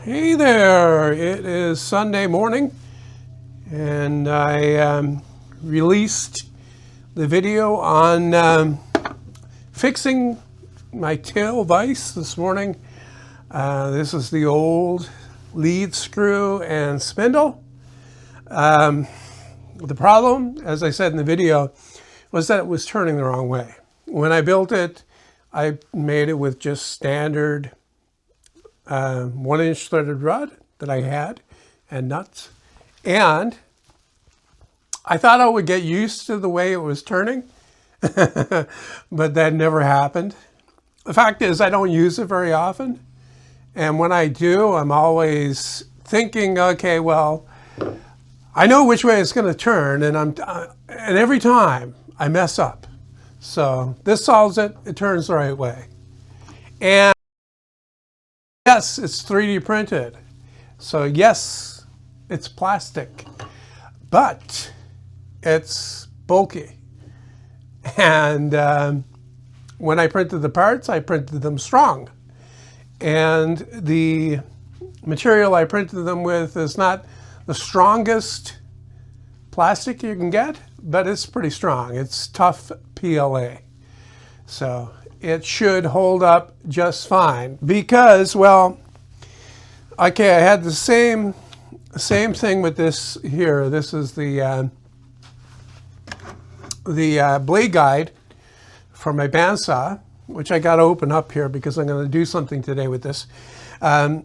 Hey there, it is Sunday morning and I released the video on fixing my tail vise this morning. This is the old lead screw and spindle. The problem, as I said in the video, was that it was turning the wrong way. When I built it, I made it with just standard 1-inch threaded rod that I had and nuts, and I thought I would get used to the way it was turning, but that never happened. The fact is I don't use it very often, and when I do, I'm always thinking, okay, well, I know which way it's going to turn, and every time I mess up. So this solves it. It turns the right way. And yes, it's 3D printed. So yes, it's plastic, but it's bulky. And when I printed the parts, I printed them strong. And the material I printed them with is not the strongest plastic you can get, but it's pretty strong. It's tough PLA. So it should hold up just fine because, well, okay, I had the same thing with this here. This is the blade guide for my bandsaw, which I got to open up here because I'm going to do something today with this. You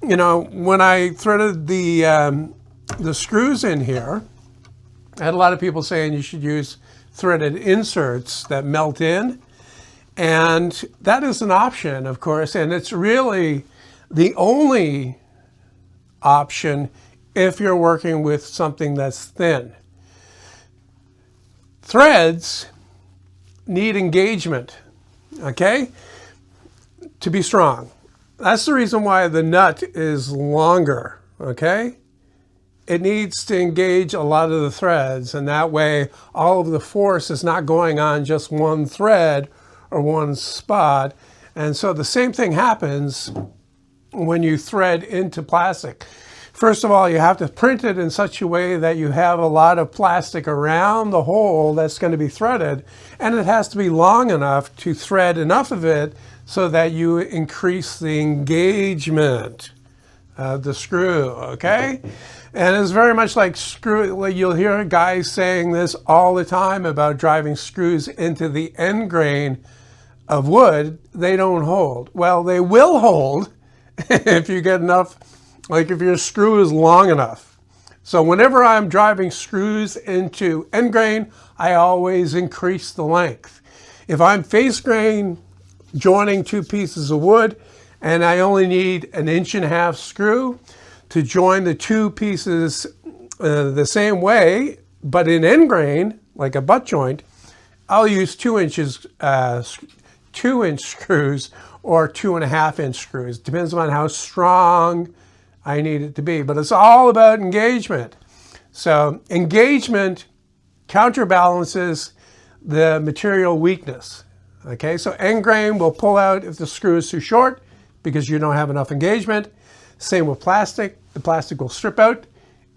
know, when I threaded the screws in here, I had a lot of people saying you should use threaded inserts that melt in. And that is an option, of course, and it's really the only option if you're working with something that's thin. Threads need engagement, okay, to be strong. That's the reason why the nut is longer, okay? It needs to engage a lot of the threads, and that way all of the force is not going on just one thread or one spot. And so the same thing happens when you thread into plastic. First of all, you have to print it in such a way that you have a lot of plastic around the hole that's going to be threaded, and it has to be long enough to thread enough of it so that you increase the engagement of the screw, okay? And it's very much like screw, you'll hear guys saying this all the time about driving screws into the end grain of wood. They don't hold. Well, they will hold if you get enough, like if your screw is long enough. So whenever I'm driving screws into end grain, I always increase the length. If I'm face grain joining two pieces of wood and I only need 1.5 inch screw to join the two pieces the same way, but in end grain, like a butt joint, I'll use 2-inch screws or 2.5-inch screws. Depends on how strong I need it to be, but it's all about engagement. So engagement counterbalances the material weakness. Okay, so end grain will pull out if the screw is too short because you don't have enough engagement. Same with plastic. The plastic will strip out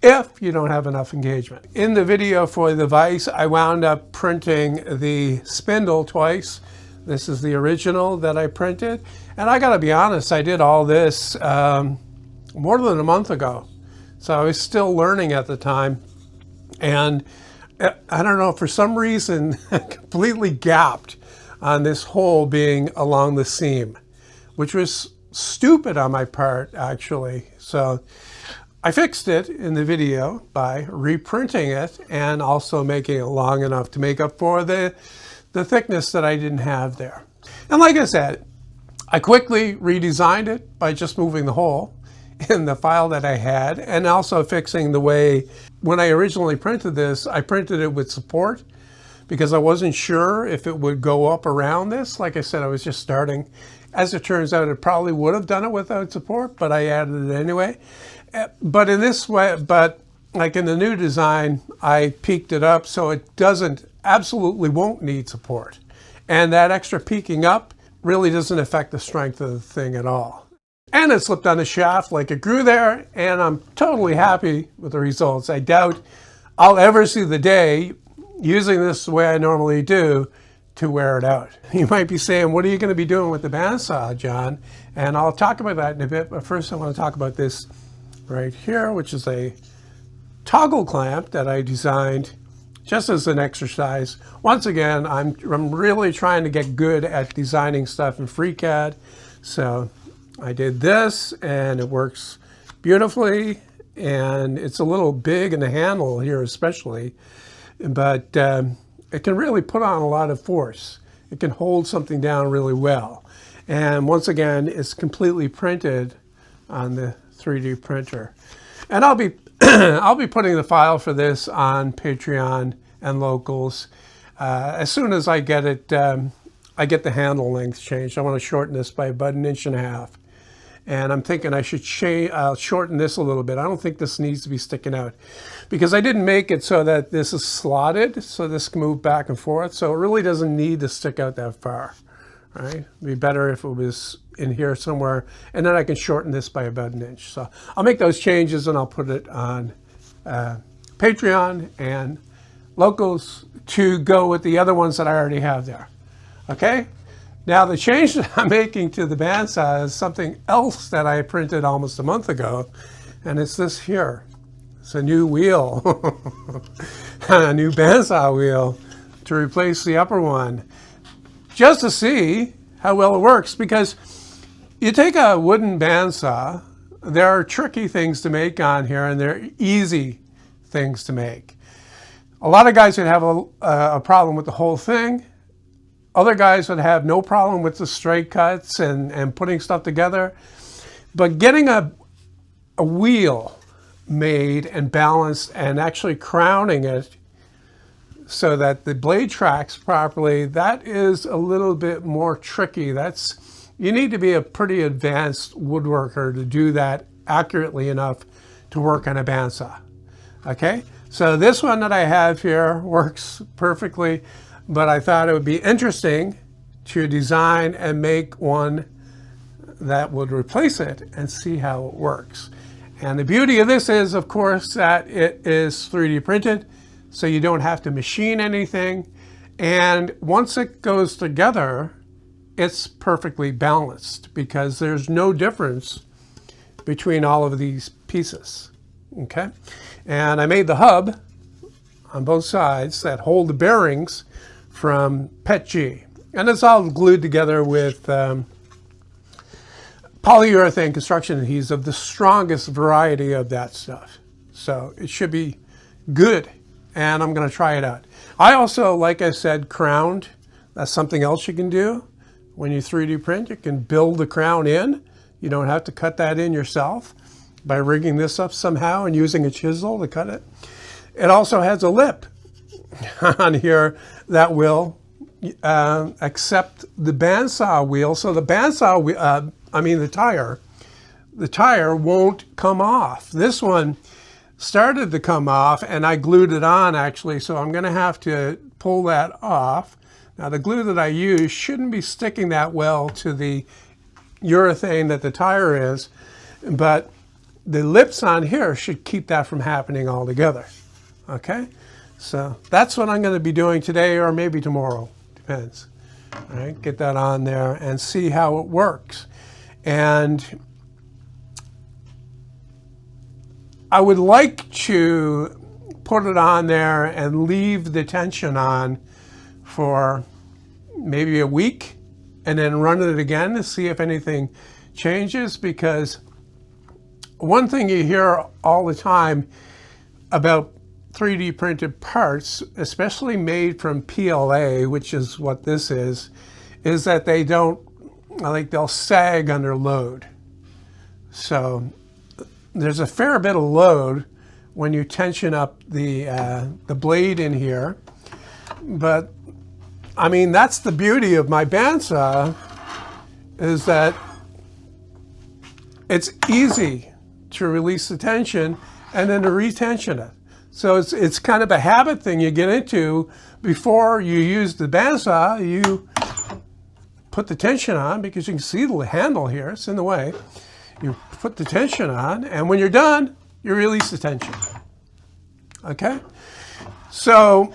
if you don't have enough engagement. In the video for the vise, I wound up printing the spindle twice. This is the original that I printed. And I gotta be honest, I did all this more than a month ago. So I was still learning at the time. And I don't know, for some reason, completely gapped on this hole being along the seam, which was stupid on my part, actually. So I fixed it in the video by reprinting it and also making it long enough to make up for the thickness that I didn't have there. And like I said, I quickly redesigned it by just moving the hole in the file that I had and also fixing the way, when I originally printed this, I printed it with support because I wasn't sure if it would go up around this. Like I said, I was just starting. As it turns out, it probably would have done it without support, but I added it anyway. But in this way, like in the new design, I peaked it up so it absolutely won't need support. And that extra peaking up really doesn't affect the strength of the thing at all. and it slipped on the shaft like it grew there, and I'm totally happy with the results. I doubt I'll ever see the day using this the way I normally do to wear it out. You might be saying, what are you going to be doing with the bandsaw, John? And I'll talk about that in a bit, but first I want to talk about this right here, which is a toggle clamp that I designed just as an exercise. Once again, I'm really trying to get good at designing stuff in FreeCAD. So I did this and it works beautifully, and it's a little big in the handle here especially, but it can really put on a lot of force. It can hold something down really well. And once again, it's completely printed on the 3D printer. And I'll be I'll be putting the file for this on Patreon and Locals as soon as I get it. I get the handle length changed. I want to shorten this by about 1.5 inches, and I'm thinking I should shorten this a little bit. I don't think this needs to be sticking out because I didn't make it so that this is slotted, so this can move back and forth. So it really doesn't need to stick out that far. Right? It'd be better if it was in here somewhere, and then I can shorten this by about 1 inch. So I'll make those changes and I'll put it on Patreon and Locals to go with the other ones that I already have there. Okay? Now the change that I'm making to the bandsaw is something else that I printed almost a month ago, and it's this here. It's a new wheel, a new bandsaw wheel to replace the upper one, just to see how well it works. Because you take a wooden bandsaw, there are tricky things to make on here, and they're easy things to make. A lot of guys would have a problem with the whole thing. Other guys would have no problem with the straight cuts and putting stuff together. But getting a wheel made and balanced and actually crowning it so that the blade tracks properly, that is a little bit more tricky. You need to be a pretty advanced woodworker to do that accurately enough to work on a bandsaw. Okay, so this one that I have here works perfectly, but I thought it would be interesting to design and make one that would replace it and see how it works. And the beauty of this is, of course, that it is 3D printed, so you don't have to machine anything. And once it goes together, it's perfectly balanced because there's no difference between all of these pieces. Okay? And I made the hub on both sides that hold the bearings from PETG. And it's all glued together with polyurethane construction adhesive, the strongest variety of that stuff. So it should be good, and I'm going to try it out. I also, like I said, crowned. That's something else you can do. When you 3D print, you can build the crown in. You don't have to cut that in yourself by rigging this up somehow and using a chisel to cut it. It also has a lip on here that will accept the bandsaw wheel. So the bandsaw wheel, the tire won't come off. This one started to come off and I glued it on actually, so I'm going to have to pull that off. Now the glue that I use shouldn't be sticking that well to the urethane that the tire is, but the lips on here should keep that from happening altogether. Okay, so that's what I'm going to be doing today or maybe tomorrow, depends. All right, get that on there and see how it works. And I would like to put it on there and leave the tension on for maybe a week and then run it again to see if anything changes, because one thing you hear all the time about 3D printed parts, especially made from PLA, which is what this is that they don't, they'll sag under load. So there's a fair bit of load when you tension up the blade in here. But I mean, that's the beauty of my bandsaw, is that it's easy to release the tension and then to retension it. So it's kind of a habit thing you get into. Before you use the bandsaw, you put the tension on because you can see the handle here, it's in the way. You put the tension on, and when you're done, you release the tension. Okay? So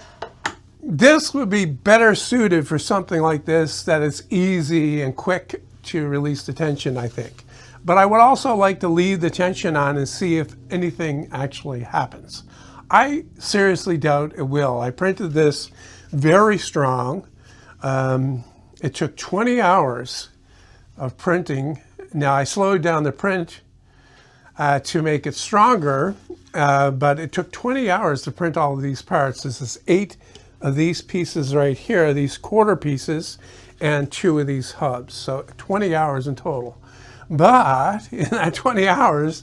this would be better suited for something like this that is easy and quick to release the tension, I think. But I would also like to leave the tension on and see if anything actually happens. I seriously doubt it will. I printed this very strong. It took 20 hours of printing. Now I slowed down the print to make it stronger, but it took 20 hours to print all of these parts. This is 8 of these pieces right here, these quarter pieces, and 2 of these hubs. So 20 hours in total. But in that 20 hours,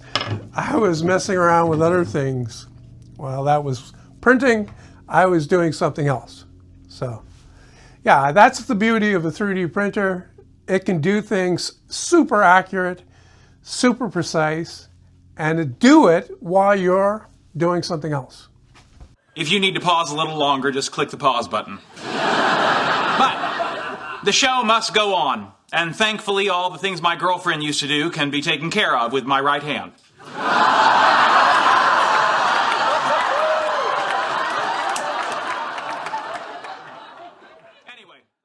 I was messing around with other things. While that was printing, I was doing something else. So yeah, that's the beauty of a 3D printer. It can do things super accurate, super precise, and to do it while you're doing something else. If you need to pause a little longer, just click the pause button. But the show must go on, and thankfully all the things my girlfriend used to do can be taken care of with my right hand.